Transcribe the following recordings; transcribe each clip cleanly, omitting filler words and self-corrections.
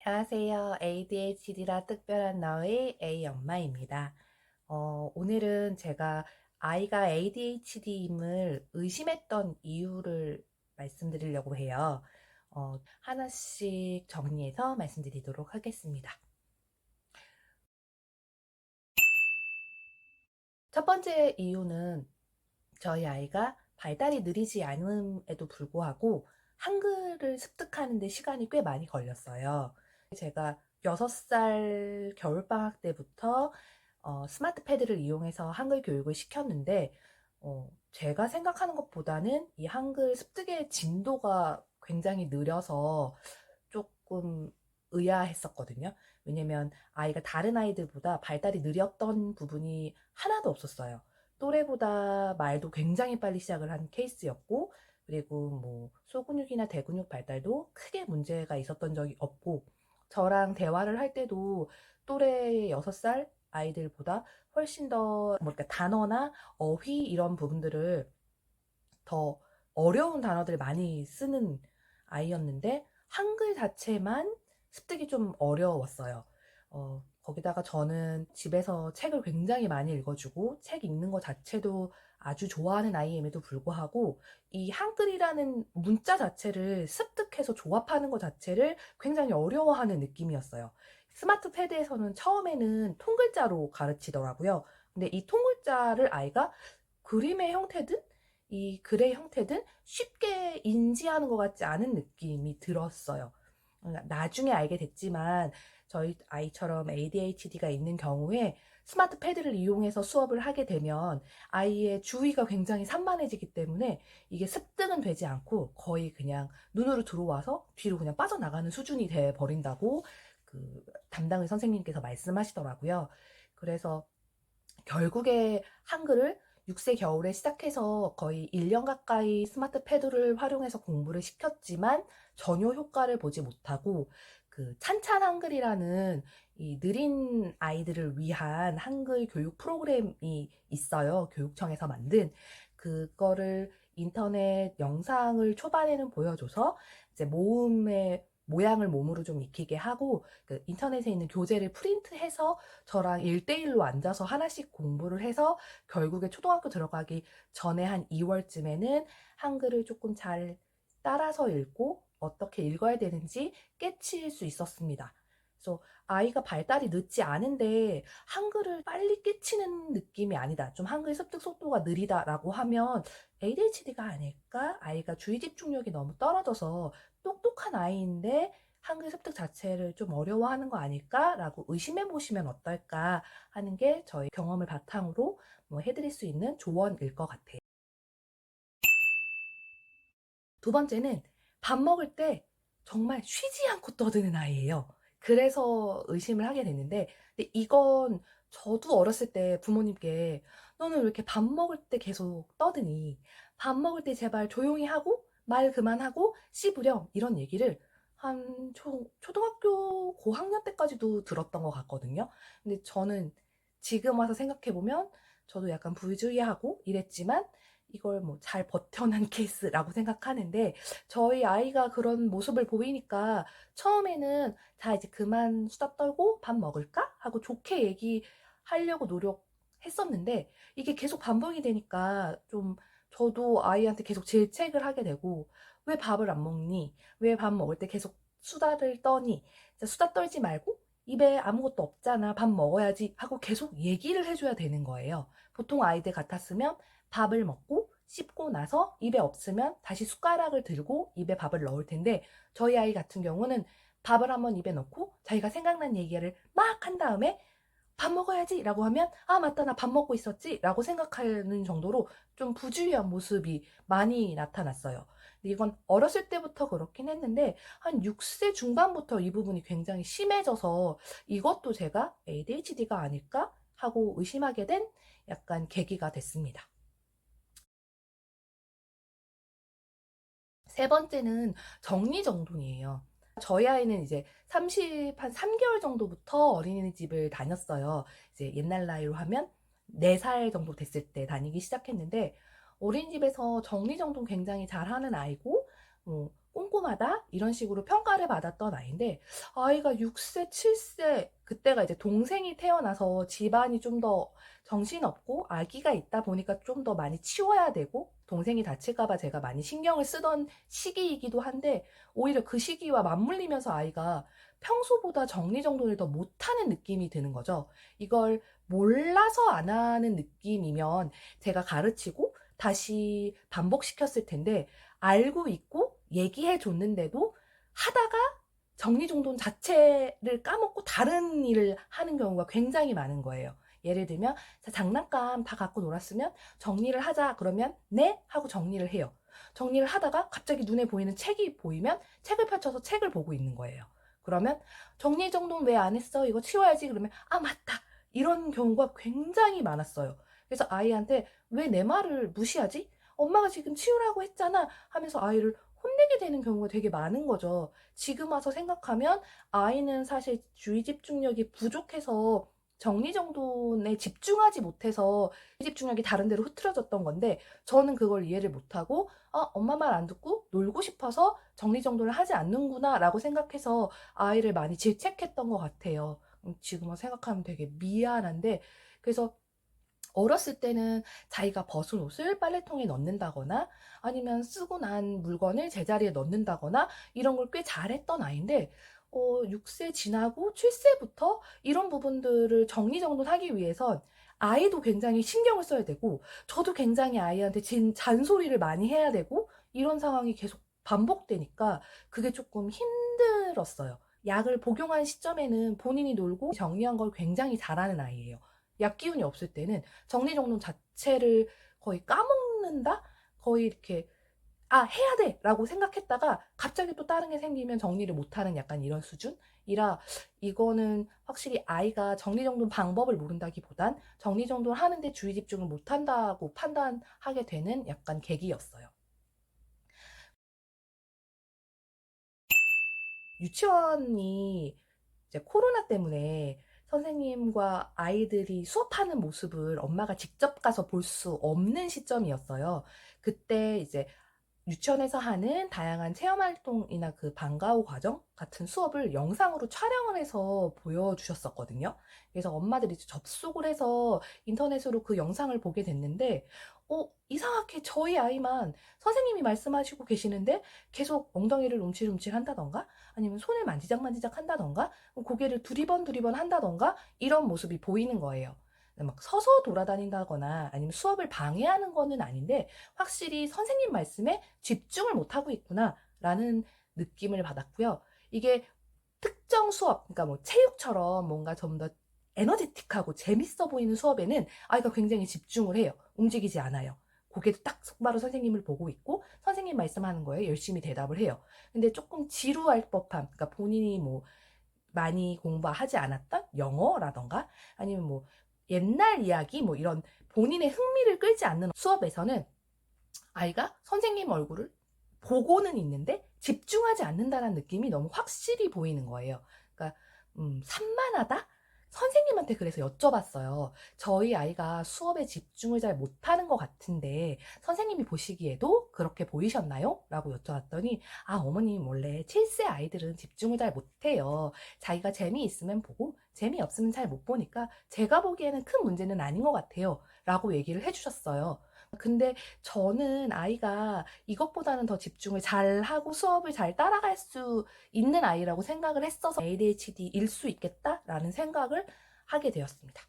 안녕하세요. ADHD라 특별한 너의 A 엄마입니다. 오늘은 제가 아이가 ADHD임을 의심했던 이유를 말씀드리려고 해요. 하나씩 정리해서 말씀드리도록 하겠습니다. 첫 번째 이유는 저희 아이가 발달이 느리지 않음에도 불구하고 한글을 습득하는 데 시간이 꽤 많이 걸렸어요. 제가 6살 겨울방학 때부터 스마트 패드를 이용해서 한글 교육을 시켰는데 제가 생각하는 것보다는 이 한글 습득의 진도가 굉장히 느려서 조금 의아했었거든요. 왜냐면 아이가 다른 아이들보다 발달이 느렸던 부분이 하나도 없었어요. 또래보다 말도 굉장히 빨리 시작을 한 케이스였고, 그리고 뭐 소근육이나 대근육 발달도 크게 문제가 있었던 적이 없고, 저랑 대화를 할 때도 또래 6살 아이들보다 훨씬 더 그러니까 단어나 어휘 이런 부분들을 더 어려운 단어들을 많이 쓰는 아이였는데 한글 자체만 습득이 좀 어려웠어요. 거기다가 저는 집에서 책을 굉장히 많이 읽어주고 책 읽는 것 자체도 아주 좋아하는 아이임에도 불구하고 이 한글이라는 문자 자체를 습득해서 조합하는 것 자체를 굉장히 어려워하는 느낌이었어요. 스마트 패드에서는 처음에는 통글자로 가르치더라고요. 근데 이 통글자를 아이가 그림의 형태든 이 글의 형태든 쉽게 인지하는 것 같지 않은 느낌이 들었어요. 나중에 알게 됐지만 저희 아이처럼 ADHD가 있는 경우에 스마트 패드를 이용해서 수업을 하게 되면 아이의 주의가 굉장히 산만해지기 때문에 이게 습득은 되지 않고 거의 그냥 눈으로 들어와서 뒤로 그냥 빠져나가는 수준이 돼 버린다고 그 담당의 선생님께서 말씀하시더라고요. 그래서 결국에 한글을 6세 겨울에 시작해서 거의 1년 가까이 스마트 패드를 활용해서 공부를 시켰지만 전혀 효과를 보지 못하고 그 찬찬 한글이라는 이 느린 아이들을 위한 한글 교육 프로그램이 있어요. 교육청에서 만든 그거를 인터넷 영상을 초반에는 보여줘서 이제 모음의 모양을 몸으로 좀 익히게 하고 그 인터넷에 있는 교재를 프린트해서 저랑 1대1로 앉아서 하나씩 공부를 해서 결국에 초등학교 들어가기 전에 한 2월쯤에는 한글을 조금 잘 따라서 읽고 어떻게 읽어야 되는지 깨칠 수 있었습니다. 그래서 아이가 발달이 늦지 않은데 한글을 빨리 깨치는 느낌이 아니다. 좀 한글 습득 속도가 느리다라고 하면 ADHD가 아닐까? 아이가 주의 집중력이 너무 떨어져서 똑똑한 아이인데 한글 습득 자체를 좀 어려워하는 거 아닐까라고 의심해 보시면 어떨까 하는 게 저희 경험을 바탕으로 뭐 해드릴 수 있는 조언일 것 같아요. 두 번째는 밥 먹을 때 정말 쉬지 않고 떠드는 아이예요. 그래서 의심을 하게 됐는데, 근데 이건 저도 어렸을 때 부모님께 너는 왜 이렇게 밥 먹을 때 계속 떠드니? 밥 먹을 때 제발 조용히 하고 말 그만하고 씹으렴 이런 얘기를 한 초등학교 고학년 때까지도 들었던 것 같거든요. 근데 저는 지금 와서 생각해보면 저도 약간 부주의하고 이랬지만 이걸 뭐 잘 버텨낸 케이스라고 생각하는데 저희 아이가 그런 모습을 보이니까 처음에는 자 이제 그만 수다 떨고 밥 먹을까? 하고 좋게 얘기하려고 노력했었는데 이게 계속 반복이 되니까 좀 저도 아이한테 계속 질책을 하게 되고 왜 밥을 안 먹니? 왜 밥 먹을 때 계속 수다를 떠니? 진짜 수다 떨지 말고 입에 아무것도 없잖아. 밥 먹어야지 하고 계속 얘기를 해줘야 되는 거예요. 보통 아이들 같았으면 밥을 먹고 씹고 나서 입에 없으면 다시 숟가락을 들고 입에 밥을 넣을 텐데 저희 아이 같은 경우는 밥을 한번 입에 넣고 자기가 생각난 얘기를 막 한 다음에 밥 먹어야지 라고 하면 아 맞다 나 밥 먹고 있었지 라고 생각하는 정도로 좀 부주의한 모습이 많이 나타났어요. 근데 이건 어렸을 때부터 그렇긴 했는데 한 6세 중반부터 이 부분이 굉장히 심해져서 이것도 제가 ADHD가 아닐까 하고 의심하게 된 약간 계기가 됐습니다. 세 번째는 정리정돈이에요. 저희 아이는 이제 한 3개월 정도부터 어린이집을 다녔어요. 이제 옛날 나이로 하면 4살 정도 됐을 때 다니기 시작했는데, 어린이집에서 정리정돈 굉장히 잘하는 아이고, 꼼꼼하다 이런 식으로 평가를 받았던 아이인데, 아이가 6세, 7세, 그때가 이제 동생이 태어나서 집안이 좀 더 정신없고 아기가 있다 보니까 좀 더 많이 치워야 되고 동생이 다칠까봐 제가 많이 신경을 쓰던 시기이기도 한데, 오히려 그 시기와 맞물리면서 아이가 평소보다 정리정돈을 더 못하는 느낌이 드는 거죠. 이걸 몰라서 안 하는 느낌이면 제가 가르치고 다시 반복시켰을 텐데, 알고 있고 얘기해 줬는데도 하다가 정리정돈 자체를 까먹고 다른 일을 하는 경우가 굉장히 많은 거예요. 예를 들면, 자, 장난감 다 갖고 놀았으면 정리를 하자 그러면 네? 하고 정리를 해요. 정리를 하다가 갑자기 눈에 보이는 책이 보이면 책을 펼쳐서 책을 보고 있는 거예요. 그러면 정리정돈 왜 안 했어? 이거 치워야지. 그러면 아, 맞다. 이런 경우가 굉장히 많았어요. 그래서 아이한테 왜 내 말을 무시하지? 엄마가 지금 치우라고 했잖아 하면서 아이를 혼내게 되는 경우가 되게 많은 거죠. 지금 와서 생각하면 아이는 사실 주의 집중력이 부족해서 정리정돈에 집중하지 못해서 집중력이 다른 데로 흐트러졌던 건데, 저는 그걸 이해를 못하고 엄마 말 안 듣고 놀고 싶어서 정리정돈을 하지 않는구나 라고 생각해서 아이를 많이 질책했던 것 같아요. 지금 와서 생각하면 되게 미안한데, 그래서 어렸을 때는 자기가 벗은 옷을 빨래통에 넣는다거나 아니면 쓰고 난 물건을 제자리에 넣는다거나 이런 걸 꽤 잘했던 아이인데, 6세 지나고 7세부터 이런 부분들을 정리정돈하기 위해선 아이도 굉장히 신경을 써야 되고 저도 굉장히 아이한테 잔소리를 많이 해야 되고 이런 상황이 계속 반복되니까 그게 조금 힘들었어요. 약을 복용한 시점에는 본인이 놀고 정리한 걸 굉장히 잘하는 아이예요. 약 기운이 없을 때는 정리정돈 자체를 거의 까먹는다? 거의 이렇게 해야 돼! 라고 생각했다가 갑자기 또 다른 게 생기면 정리를 못하는 약간 이런 수준이라, 이거는 확실히 아이가 정리정돈 방법을 모른다기보단 정리정돈 하는데 주의 집중을 못한다고 판단하게 되는 약간 계기였어요. 유치원이 이제 코로나 때문에 선생님과 아이들이 수업하는 모습을 엄마가 직접 가서 볼 수 없는 시점이었어요. 그때 이제 유치원에서 하는 다양한 체험활동이나 그 방과후 과정 같은 수업을 영상으로 촬영을 해서 보여주셨었거든요. 그래서 엄마들이 접속을 해서 인터넷으로 그 영상을 보게 됐는데, 이상하게 저희 아이만 선생님이 말씀하시고 계시는데 계속 엉덩이를 움찔움찔 한다던가 아니면 손을 만지작만지작 한다던가 고개를 두리번 한다던가 이런 모습이 보이는 거예요. 막 서서 돌아다닌다거나 아니면 수업을 방해하는 거는 아닌데, 확실히 선생님 말씀에 집중을 못하고 있구나라는 느낌을 받았고요. 이게 특정 수업, 그러니까 뭐 체육처럼 뭔가 좀 더 에너제틱하고 재밌어 보이는 수업에는 아이가 굉장히 집중을 해요. 움직이지 않아요. 고개도 딱 똑바로 선생님을 보고 있고 선생님 말씀하는 거에 열심히 대답을 해요. 근데 조금 지루할 법한, 그러니까 본인이 뭐 많이 공부하지 않았던 영어라던가 아니면 뭐 옛날 이야기 뭐 이런 본인의 흥미를 끌지 않는 수업에서는 아이가 선생님 얼굴을 보고는 있는데 집중하지 않는다는 느낌이 너무 확실히 보이는 거예요. 그러니까 산만하다? 선생님한테 그래서 여쭤봤어요. 저희 아이가 수업에 집중을 잘 못하는 것 같은데 선생님이 보시기에도 그렇게 보이셨나요? 라고 여쭤봤더니, 어머님 원래 7세 아이들은 집중을 잘 못해요. 자기가 재미있으면 보고 재미없으면 잘 못 보니까 제가 보기에는 큰 문제는 아닌 것 같아요. 라고 얘기를 해주셨어요. 근데 저는 아이가 이것보다는 더 집중을 잘하고 수업을 잘 따라갈 수 있는 아이라고 생각을 했어서 ADHD일 수 있겠다라는 생각을 하게 되었습니다.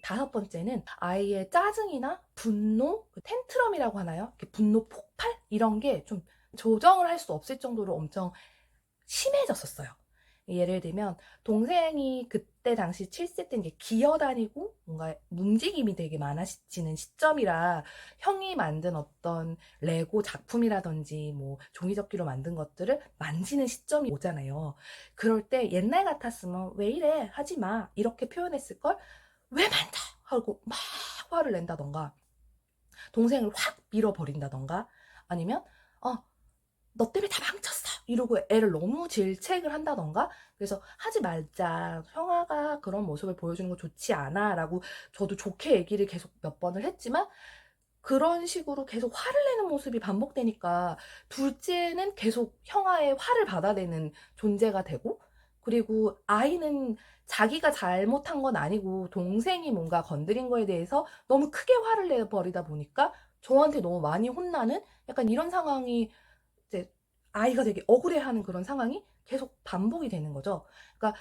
다섯 번째는 아이의 짜증이나 분노, 텐트럼이라고 하나요? 분노 폭발? 이런 게 좀 조정을 할 수 없을 정도로 엄청 심해졌었어요. 예를 들면 동생이 그때 당시 7세 때 이제 기어다니고 뭔가 움직임이 되게 많아지는 시점이라 형이 만든 어떤 레고 작품이라든지 뭐 종이접기로 만든 것들을 만지는 시점이 오잖아요. 그럴 때 옛날 같았으면 왜 이래? 하지 마. 이렇게 표현했을 걸 왜 만져? 하고 막 화를 낸다던가 동생을 확 밀어버린다던가 아니면 너 때문에 다 망쳤어 이러고 애를 너무 질책을 한다던가. 그래서 하지 말자, 형아가 그런 모습을 보여주는 거 좋지 않아 라고 저도 좋게 얘기를 계속 몇 번을 했지만 그런 식으로 계속 화를 내는 모습이 반복되니까 둘째는 계속 형아의 화를 받아내는 존재가 되고, 그리고 아이는 자기가 잘못한 건 아니고 동생이 뭔가 건드린 거에 대해서 너무 크게 화를 내버리다 보니까 저한테 너무 많이 혼나는 약간 이런 상황이, 이제 아이가 되게 억울해하는 그런 상황이 계속 반복이 되는 거죠. 그러니까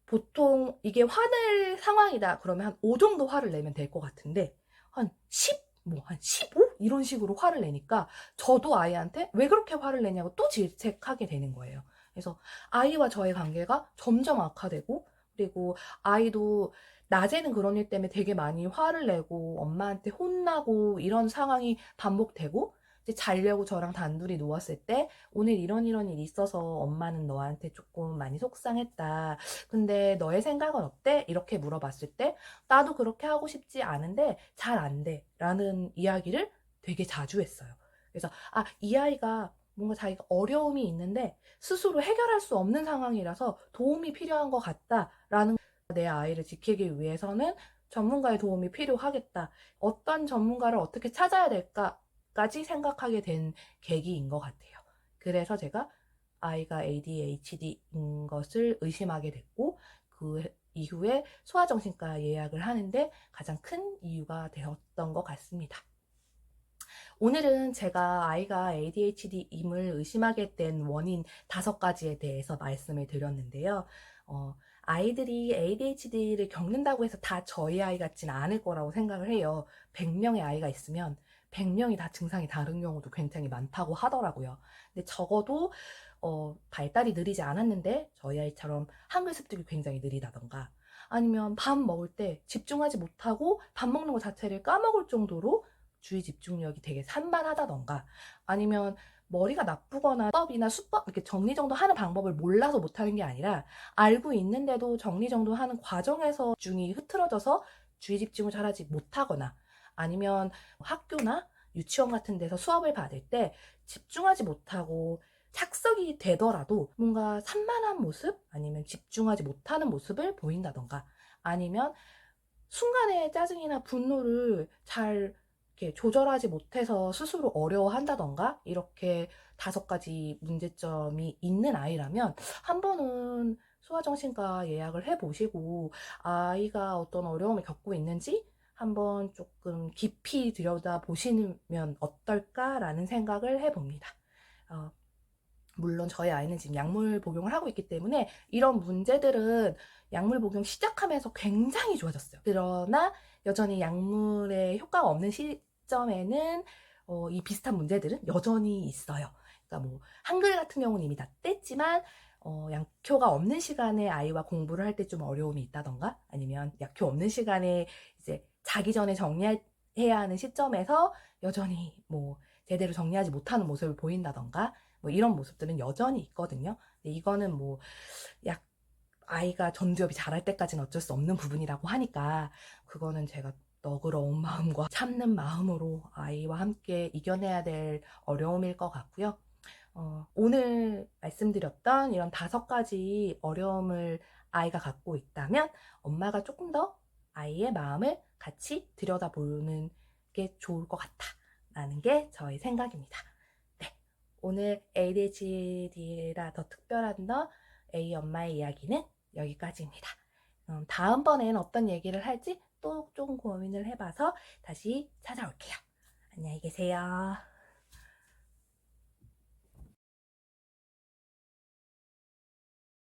보통 이게 화낼 상황이다 그러면 한 5 정도 화를 내면 될 것 같은데 한 10, 뭐 한 15? 이런 식으로 화를 내니까 저도 아이한테 왜 그렇게 화를 내냐고 또 질책하게 되는 거예요. 그래서 아이와 저의 관계가 점점 악화되고, 그리고 아이도 낮에는 그런 일 때문에 되게 많이 화를 내고 엄마한테 혼나고 이런 상황이 반복되고, 이제 자려고 저랑 단둘이 누웠을 때 오늘 이런 일이 있어서 엄마는 너한테 조금 많이 속상했다. 근데 너의 생각은 어때? 이렇게 물어봤을 때 나도 그렇게 하고 싶지 않은데 잘 안 돼. 라는 이야기를 되게 자주 했어요. 그래서 이 아이가 뭔가 자기가 어려움이 있는데 스스로 해결할 수 없는 상황이라서 도움이 필요한 것 같다라는, 내 아이를 지키기 위해서는 전문가의 도움이 필요하겠다. 어떤 전문가를 어떻게 찾아야 될까까지 생각하게 된 계기인 것 같아요. 그래서 제가 아이가 ADHD인 것을 의심하게 됐고, 그 이후에 소아정신과 예약을 하는데 가장 큰 이유가 되었던 것 같습니다. 오늘은 제가 아이가 ADHD임을 의심하게 된 원인 5가지에 대해서 말씀을 드렸는데요. 아이들이 ADHD를 겪는다고 해서 다 저희 아이 같지는 않을 거라고 생각을 해요. 100명의 아이가 있으면 100명이 다 증상이 다른 경우도 굉장히 많다고 하더라고요. 근데 적어도 발달이 느리지 않았는데 저희 아이처럼 한글 습득이 굉장히 느리다던가, 아니면 밥 먹을 때 집중하지 못하고 밥 먹는 것 자체를 까먹을 정도로 주의 집중력이 되게 산만하다던가, 아니면 머리가 나쁘거나 수업이나 수법 이렇게 정리정돈하는 방법을 몰라서 못하는 게 아니라 알고 있는데도 정리정돈하는 과정에서 집중이 흐트러져서 주의 집중을 잘하지 못하거나, 아니면 학교나 유치원 같은 데서 수업을 받을 때 집중하지 못하고 착석이 되더라도 뭔가 산만한 모습, 아니면 집중하지 못하는 모습을 보인다던가, 아니면 순간의 짜증이나 분노를 잘 이렇게 조절하지 못해서 스스로 어려워한다던가, 이렇게 5가지 문제점이 있는 아이라면 한 번은 소아정신과 예약을 해보시고 아이가 어떤 어려움을 겪고 있는지 한번 조금 깊이 들여다보시면 어떨까라는 생각을 해봅니다. 물론 저희 아이는 지금 약물 복용을 하고 있기 때문에 이런 문제들은 약물 복용 시작하면서 굉장히 좋아졌어요. 그러나 여전히 약물의 효과가 없는 시점에는 이 비슷한 문제들은 여전히 있어요. 그러니까 뭐 한글 같은 경우는 이미 다 뗐지만 약효가 없는 시간에 아이와 공부를 할 때 좀 어려움이 있다던가, 아니면 약효 없는 시간에 이제 자기 전에 정리해야 하는 시점에서 여전히 뭐 제대로 정리하지 못하는 모습을 보인다던가, 뭐 이런 모습들은 여전히 있거든요. 근데 이거는 뭐 약 아이가 전두엽이 자랄 때까지는 어쩔 수 없는 부분이라고 하니까 그거는 제가 너그러운 마음과 참는 마음으로 아이와 함께 이겨내야 될 어려움일 것 같고요. 오늘 말씀드렸던 이런 5가지 어려움을 아이가 갖고 있다면 엄마가 조금 더 아이의 마음을 같이 들여다보는 게 좋을 것 같다라는 게 저의 생각입니다. 네, 오늘 ADHD라 더 특별한 너 A 엄마의 이야기는 여기까지입니다. 다음번엔 어떤 얘기를 할지 또 좀 고민을 해봐서 다시 찾아올게요. 안녕히 계세요.